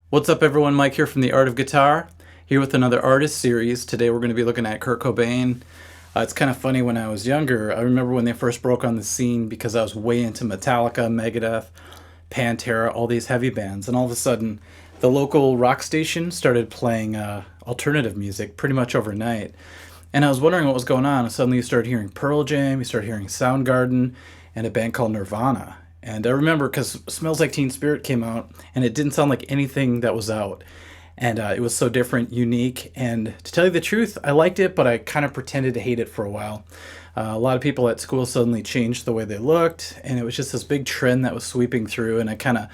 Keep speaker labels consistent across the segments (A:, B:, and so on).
A: What's up everyone, Mike here from The Art of Guitar, here with another artist series. Today we're going to be looking at Kurt Cobain. It's kind of funny, when I was younger, I remember when they first broke on the scene because I was way into Metallica, Megadeth, Pantera, all these heavy bands, and all of a sudden the local rock station started playing alternative music pretty much overnight. And I was wondering what was going on, and suddenly you started hearing Pearl Jam, you started hearing Soundgarden, and a band called Nirvana. And I remember because Smells Like Teen Spirit came out, and it didn't sound like anything that was out. And it was so different, unique, and to tell you the truth, I liked it, but I kind of pretended to hate it for a while. A lot of people at school suddenly changed the way they looked, and it was just this big trend that was sweeping through, and I kind of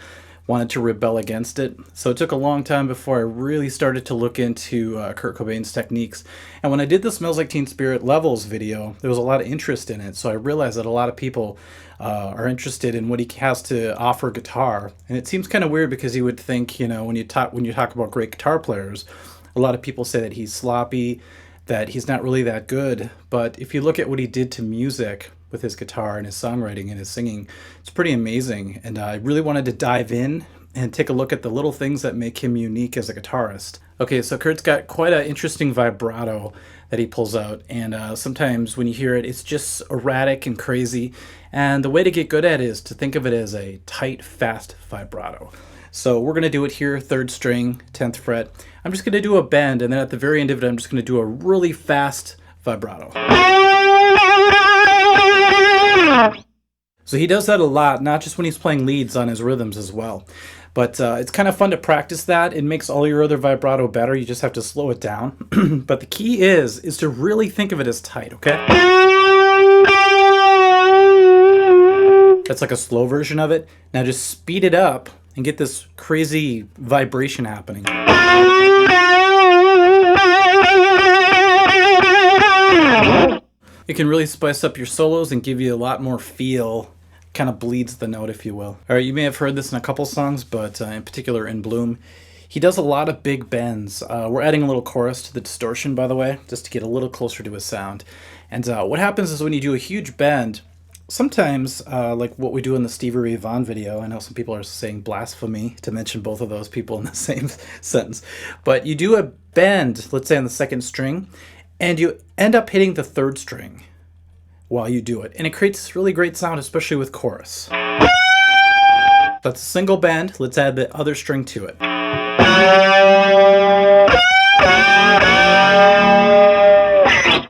A: wanted to rebel against it. So it took a long time before I really started to look into Kurt Cobain's techniques. And when I did the Smells Like Teen Spirit Levels video, there was a lot of interest in it. So I realized that a lot of people are interested in what he has to offer guitar. And it seems kind of weird because you would think, you know, when you talk about great guitar players, a lot of people say that he's sloppy, that he's not really that good. But if you look at what he did to music with his guitar and his songwriting and his singing, it's pretty amazing. And I really wanted to dive in and take a look at the little things that make him unique as a guitarist. Okay, so Kurt's got quite an interesting vibrato that he pulls out, and sometimes when you hear it, it's just erratic and crazy. And the way to get good at it is to think of it as a tight, fast vibrato. So we're going to do it here, 3rd string, 10th fret. I'm just going to do a bend, and then at the very end of it, I'm just going to do a really fast vibrato. So he does that a lot, not just when he's playing leads on his rhythms as well. But it's kind of fun to practice that. It makes all your other vibrato better. You just have to slow it down. But the key is to really think of it as tight, okay? That's like a slow version of it. Now just speed it up and get this crazy vibration happening. It can really spice up your solos and give you a lot more feel. Kind of bleeds the note, if you will. All right, you may have heard this in a couple songs, but in particular in Bloom, he does a lot of big bends. We're adding a little chorus to the distortion, by the way, just to get a little closer to his sound. And what happens is when you do a huge bend, sometimes, like what we do in the Stevie Ray Vaughan video, I know some people are saying blasphemy to mention both of those people in the same sentence, but you do a bend, let's say on the 2nd string, and you end up hitting the 3rd string while you do it, and it creates this really great sound, especially with chorus. That's a single bend. Let's add the other string to it.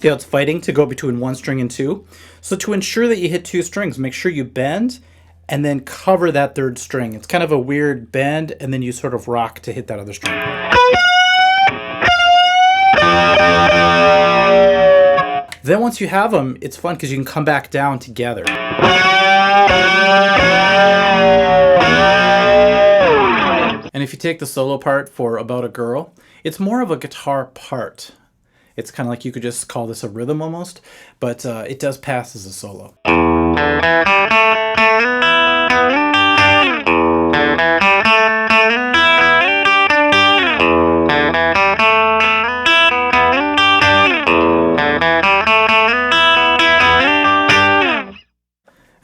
A: See how it's fighting to go between 1 string and 2? So to ensure that you hit 2 strings, make sure you bend and then cover that 3rd string. It's kind of a weird bend, and then you sort of rock to hit that other string. Then once you have them, it's fun because you can come back down together. And if you take the solo part for About a Girl, it's more of a guitar part. It's kind of like you could just call this a rhythm almost, but it does pass as a solo.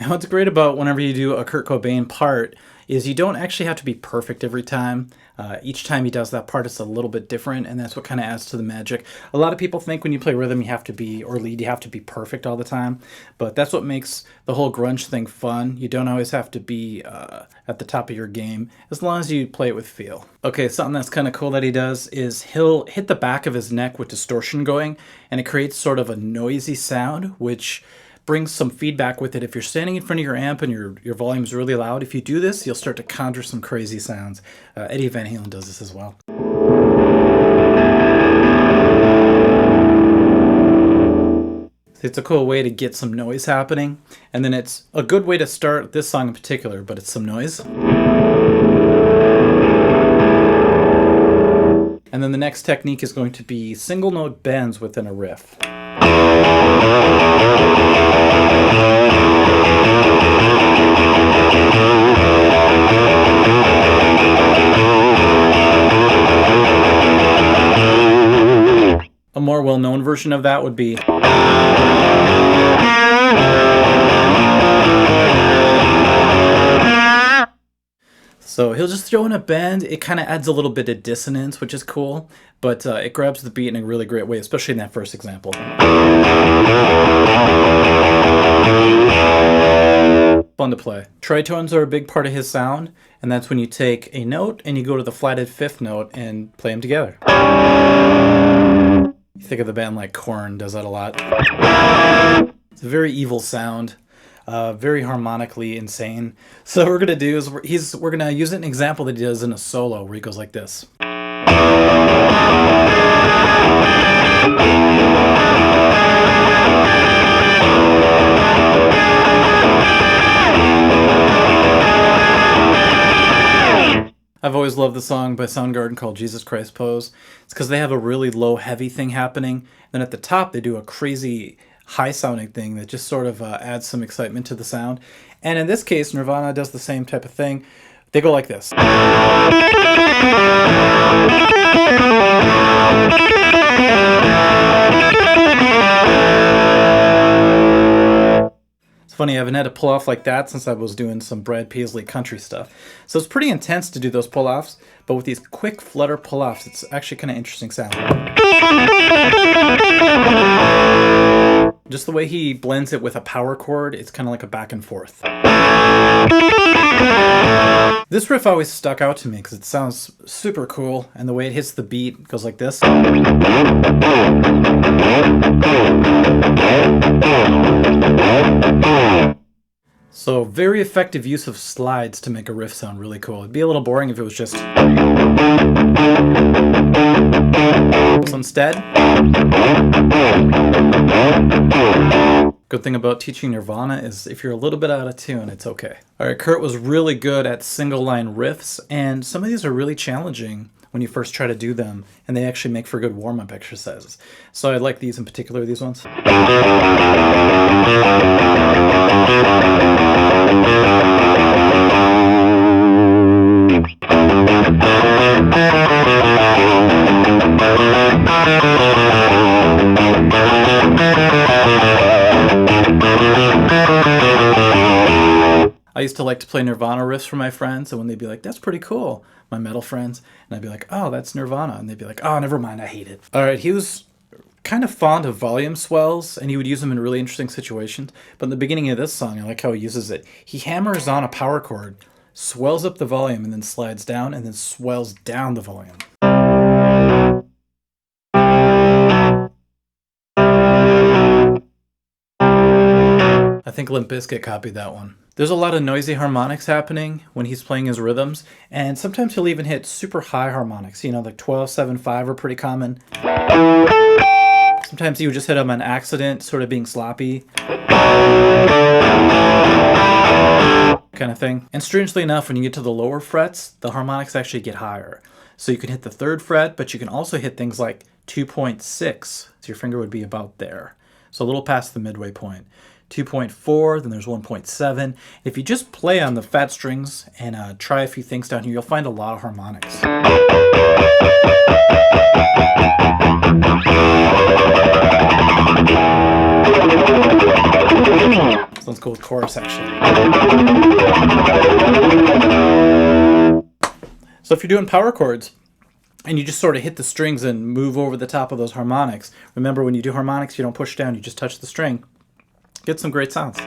A: And what's great about whenever you do a Kurt Cobain part is you don't actually have to be perfect every time. Each time he does that part, it's a little bit different, and that's what kind of adds to the magic. A lot of people think when you play rhythm, you have to be, or lead, you have to be perfect all the time, but that's what makes the whole grunge thing fun. You don't always have to be at the top of your game, as long as you play it with feel. Okay, something that's kind of cool that he does is he'll hit the back of his neck with distortion going, and it creates sort of a noisy sound, which brings some feedback with it. If you're standing in front of your amp and your volume's really loud, if you do this, you'll start to conjure some crazy sounds. Eddie Van Halen does this as well. It's a cool way to get some noise happening, and then it's a good way to start this song in particular, but it's some noise. And then the next technique is going to be single note bends within a riff. A more well-known version of that would be. So he'll just throw in a bend. It kind of adds a little bit of dissonance, which is cool, but it grabs the beat in a really great way, especially in that first example. Fun to play. Tritones are a big part of his sound, and that's when you take a note and you go to the flatted fifth note and play them together. You think of the band like Korn does that a lot. It's a very evil sound. Very harmonically insane. So what we're gonna do is we're gonna use an example that he does in a solo where he goes like this. I've always loved the song by Soundgarden called Jesus Christ Pose. It's because they have a really low heavy thing happening. Then at the top they do a crazy high sounding thing that just sort of adds some excitement to the sound. And in this case, Nirvana does the same type of thing. They go like this. It's funny, I haven't had to pull off like that since I was doing some Brad Paisley country stuff. So it's pretty intense to do those pull-offs, but with these quick flutter pull-offs, it's actually kind of interesting sound. Just the way he blends it with a power chord, it's kind of like a back and forth. This riff always stuck out to me because it sounds super cool, and the way it hits the beat goes like this. So very effective use of slides to make a riff sound really cool. It'd be a little boring if it was just... So instead... Good thing about teaching Nirvana is if you're a little bit out of tune, it's okay. Alright, Kurt was really good at single line riffs, and some of these are really challenging when you first try to do them, and they actually make for good warm-up exercises. So I like these in particular, these ones. I used to like to play Nirvana riffs for my friends, and when they'd be like, that's pretty cool, my metal friends, and I'd be like, oh, that's Nirvana, and they'd be like, oh, never mind, I hate it. Alright, he was kind of fond of volume swells, and he would use them in really interesting situations, but in the beginning of this song, I like how he uses it. He hammers on a power chord, swells up the volume, and then slides down, and then swells down the volume. I think Limp Bizkit copied that one. There's a lot of noisy harmonics happening when he's playing his rhythms, and sometimes he'll even hit super high harmonics, you know, like 12, 7, 5 are pretty common. Sometimes he would just hit them on accident, sort of being sloppy. Kind of thing. And strangely enough, when you get to the lower frets, the harmonics actually get higher. So you can hit the 3rd fret, but you can also hit things like 2.6, so your finger would be about there. So a little past the midway point. 2.4, then there's 1.7. If you just play on the fat strings and try a few things down here, you'll find a lot of harmonics. Sounds cool with chorus section. So if you're doing power chords, and you just sort of hit the strings and move over the top of those harmonics. Remember, when you do harmonics, you don't push down, you just touch the string. Get some great sounds.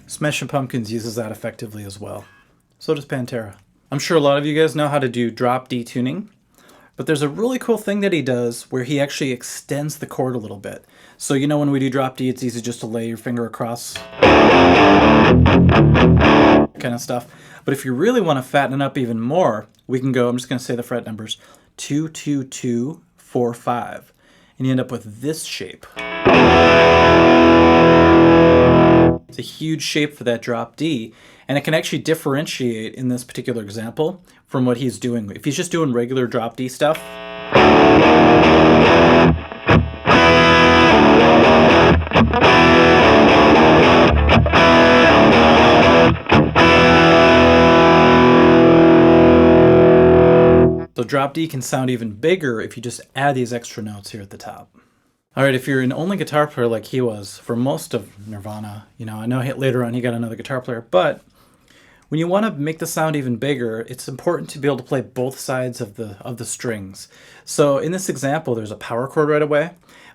A: Smashing Pumpkins uses that effectively as well. So does Pantera. I'm sure a lot of you guys know how to do drop D tuning, but there's a really cool thing that he does where he actually extends the chord a little bit. So you know when we do drop D, it's easy just to lay your finger across. Kind of stuff. But if you really want to fatten it up even more, we can go, I'm just going to say the fret numbers, 2, 2, 2, 4, 5. And you end up with this shape. It's a huge shape for that drop D, and it can actually differentiate in this particular example from what he's doing. If he's just doing regular drop D stuff, so drop D can sound even bigger if you just add these extra notes here at the top. All right, if you're an only guitar player like he was for most of Nirvana, you know, I know later on he got another guitar player, but when you want to make the sound even bigger, it's important to be able to play both sides of the strings. So in this example, there's a power chord right away,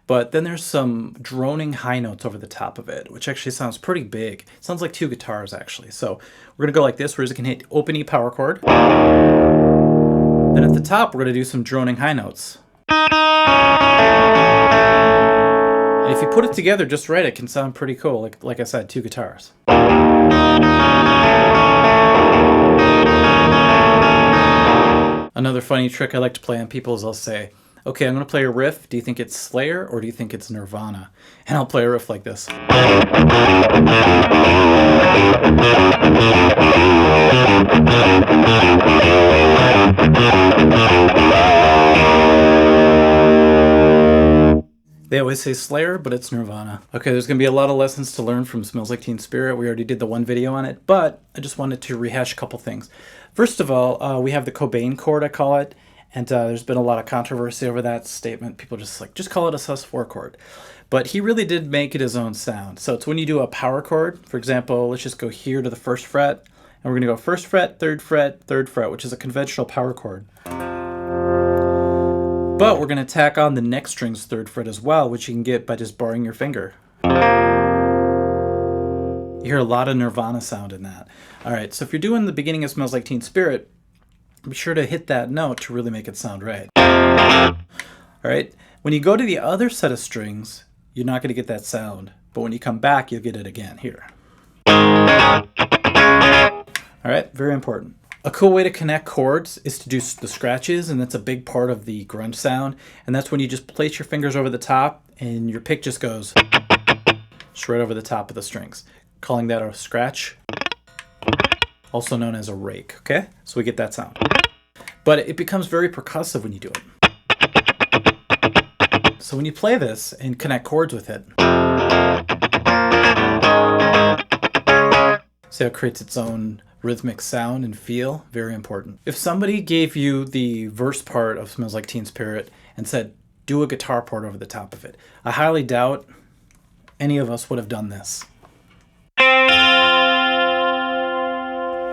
A: but then there's some droning high notes over the top of it, which actually sounds pretty big. It sounds like two guitars actually. So we're gonna go like this, where you can hit open E power chord. Then at the top, we're gonna do some droning high notes. And if you put it together just right, it can sound pretty cool. Like I said, two guitars. Another funny trick I like to play on people is I'll say, okay, I'm going to play a riff. Do you think it's Slayer or do you think it's Nirvana? And I'll play a riff like this. They always say Slayer, but it's Nirvana. Okay, there's going to be a lot of lessons to learn from Smells Like Teen Spirit. We already did the one video on it, but I just wanted to rehash a couple things. First of all, we have the Cobain chord, I call it, and there's been a lot of controversy over that statement. People just call it a sus4 chord. But he really did make it his own sound. So it's when you do a power chord, for example, let's just go here to the first fret, and we're going to go first fret, third fret, which is a conventional power chord. But we're going to tack on the next string's third fret as well, which you can get by just barring your finger. You hear a lot of Nirvana sound in that. All right, so if you're doing the beginning of Smells Like Teen Spirit, be sure to hit that note to really make it sound right. All right, when you go to the other set of strings, you're not going to get that sound. But when you come back, you'll get it again here. All right, very important. A cool way to connect chords is to do the scratches, and that's a big part of the grunge sound. And that's when you just place your fingers over the top and your pick just goes straight over the top of the strings, calling that a scratch, also known as a rake, okay? So we get that sound. But it becomes very percussive when you do it. So when you play this and connect chords with it, see how it creates its own rhythmic sound and feel? Very important. If somebody gave you the verse part of Smells Like Teen Spirit and said, do a guitar part over the top of it, I highly doubt any of us would have done this.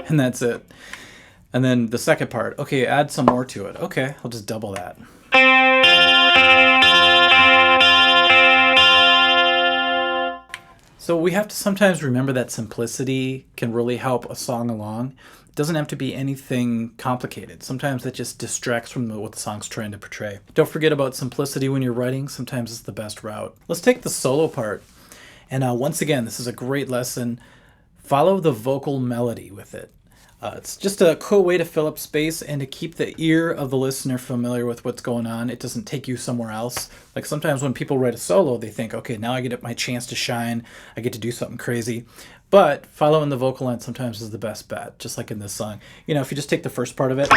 A: And that's it. And then the second part, okay, add some more to it. Okay, I'll just double that. So we have to sometimes remember that simplicity can really help a song along. It doesn't have to be anything complicated. Sometimes that just distracts from what the song's trying to portray. Don't forget about simplicity when you're writing. Sometimes it's the best route. Let's take the solo part. And once again, this is a great lesson. Follow the vocal melody with it. It's just a cool way to fill up space and to keep the ear of the listener familiar with what's going on. It doesn't take you somewhere else. Like sometimes when people write a solo, they think, okay, now I get my chance to shine. I get to do something crazy. But following the vocal line sometimes is the best bet, just like in this song. You know, if you just take the first part of it.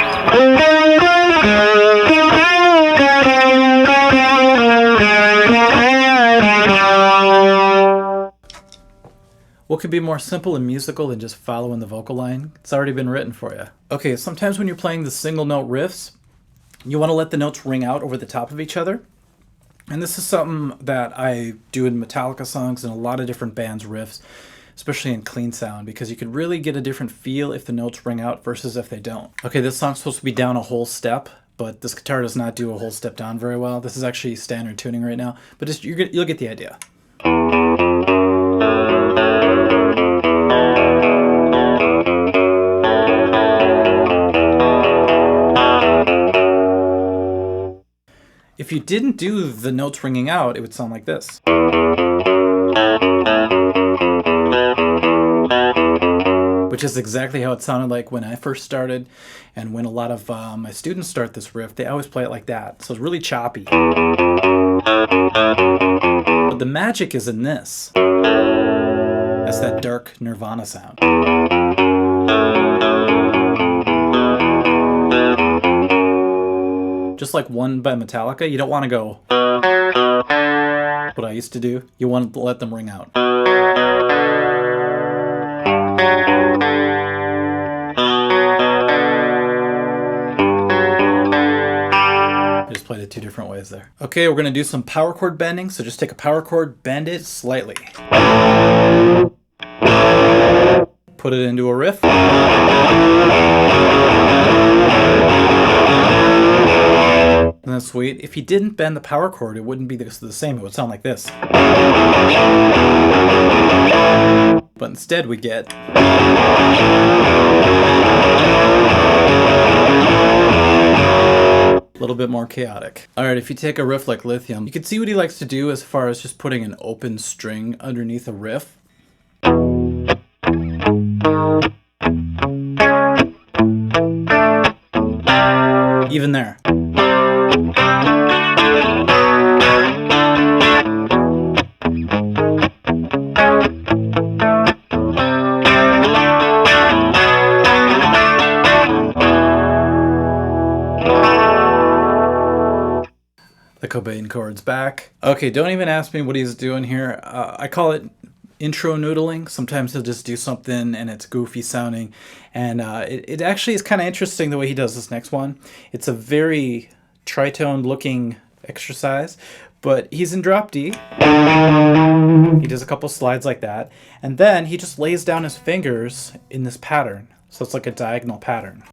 A: What could be more simple and musical than just following the vocal line? It's already been written for you. Okay, sometimes when you're playing the single note riffs, you want to let the notes ring out over the top of each other. And this is something that I do in Metallica songs and a lot of different bands' riffs, especially in clean sound, because you could really get a different feel if the notes ring out versus if they don't. Okay, this song's supposed to be down a whole step, but this guitar does not do a whole step down very well. This is actually standard tuning right now, but just you'll get the idea. If you didn't do the notes ringing out, it would sound like this. Which is exactly how it sounded like when I first started, and when a lot of my students start this riff, they always play it like that. So it's really choppy. But the magic is in this. That's that dark Nirvana sound. Just like One by Metallica, you don't want to go what I used to do. You want to let them ring out. I just played it two different ways there. Okay, we're going to do some power chord bending. So just take a power chord, bend it slightly. Put it into a riff. And that's sweet. If you didn't bend the power chord, it wouldn't be the same. It would sound like this. But instead we get a little bit more chaotic. All right, if you take a riff like Lithium, you can see what he likes to do as far as just putting an open string underneath a riff. Even there. The Cobain chords back. Okay, don't even ask me what he's doing here. I call it intro noodling. Sometimes he'll just do something and it's goofy sounding. And it actually is kind of interesting the way he does this next one. It's a very tritone looking exercise, but he's in drop D. He does a couple slides like that. And then he just lays down his fingers in this pattern. So it's like a diagonal pattern.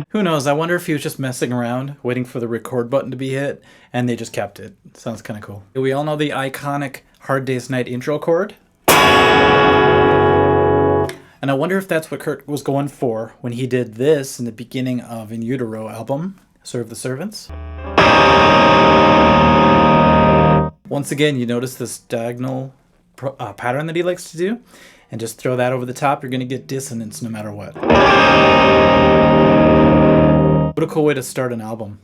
A: Who knows? I wonder if he was just messing around, waiting for the record button to be hit, and they just kept it. Sounds kind of cool. We all know the iconic Hard Day's Night intro chord. And I wonder if that's what Kurt was going for when he did this in the beginning of In Utero album, Serve the Servants. Once again, you notice this diagonal pattern that he likes to do, and just throw that over the top. You're going to get dissonance no matter what. What a cool way to start an album.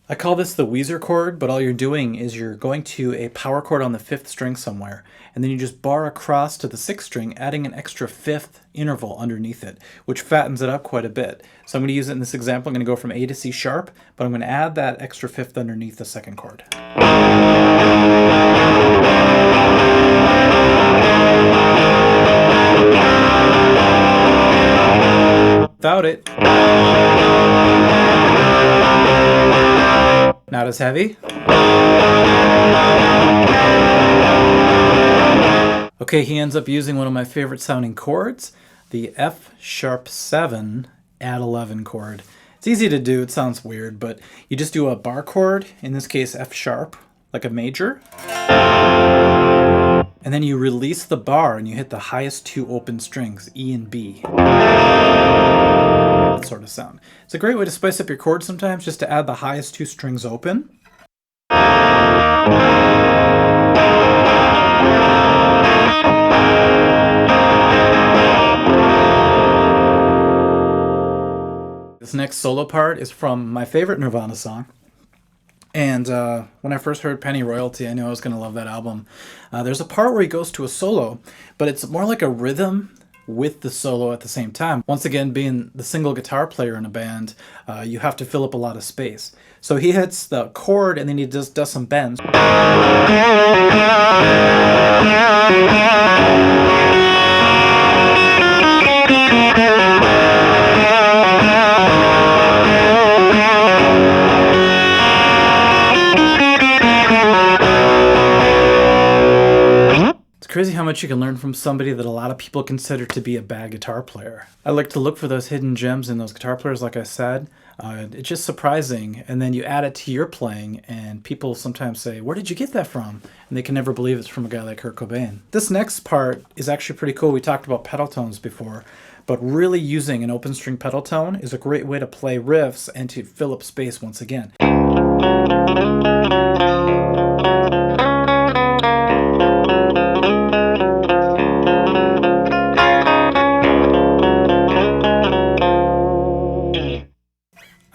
A: I call this the Weezer chord, but all you're doing is you're going to a power chord on the 5th string somewhere, and then you just bar across to the 6th string, adding an extra 5th interval underneath it, which fattens it up quite a bit. So I'm going to use it in this example. I'm going to go from A to C sharp, but I'm going to add that extra 5th underneath the 2nd chord. Without it. Not as heavy. Okay, he ends up using one of my favorite sounding chords, the F#7 add 11 chord. It's easy to do, it sounds weird, but you just do a bar chord, in this case F sharp, like a major. And then you release the bar and you hit the highest 2 open strings, E and B. That sort of sound. It's a great way to spice up your chords sometimes, just to add the highest 2 strings open. This next solo part is from my favorite Nirvana song. And when I first heard Pennyroyal, I knew I was going to love that album. There's a part where he goes to a solo, but it's more like a rhythm with the solo at the same time. Once again, being the single guitar player in a band, you have to fill up a lot of space. So he hits the chord and then he does some bends. Crazy how much you can learn from somebody that a lot of people consider to be a bad guitar player. I like to look for those hidden gems in those guitar players, like I said. It's just surprising, and then you add it to your playing, and people sometimes say, where did you get that from? And they can never believe it's from a guy like Kurt Cobain. This next part is actually pretty cool. We talked about pedal tones before, but really using an open string pedal tone is a great way to play riffs and to fill up space once again.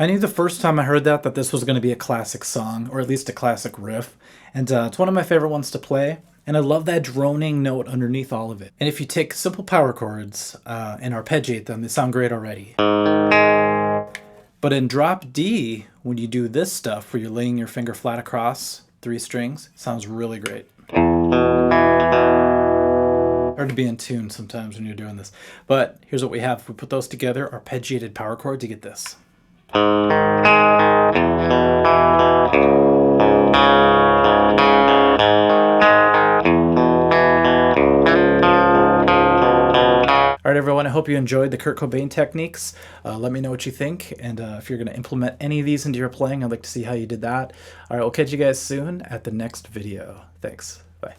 A: I knew the first time I heard that this was going to be a classic song, or at least a classic riff, and it's one of my favorite ones to play, and I love that droning note underneath all of it. And if you take simple power chords and arpeggiate them, they sound great already. But in drop D, when you do this stuff, where you're laying your finger flat across 3 strings, it sounds really great. Hard to be in tune sometimes when you're doing this. But here's what we have. If we put those together, arpeggiated power chords, you get this. All right, everyone, I hope you enjoyed the Kurt Cobain techniques. Let me know what you think, and if you're going to implement any of these into your playing, I'd like to see how you did that. All right, we'll catch you guys soon at the next video. Thanks. Bye.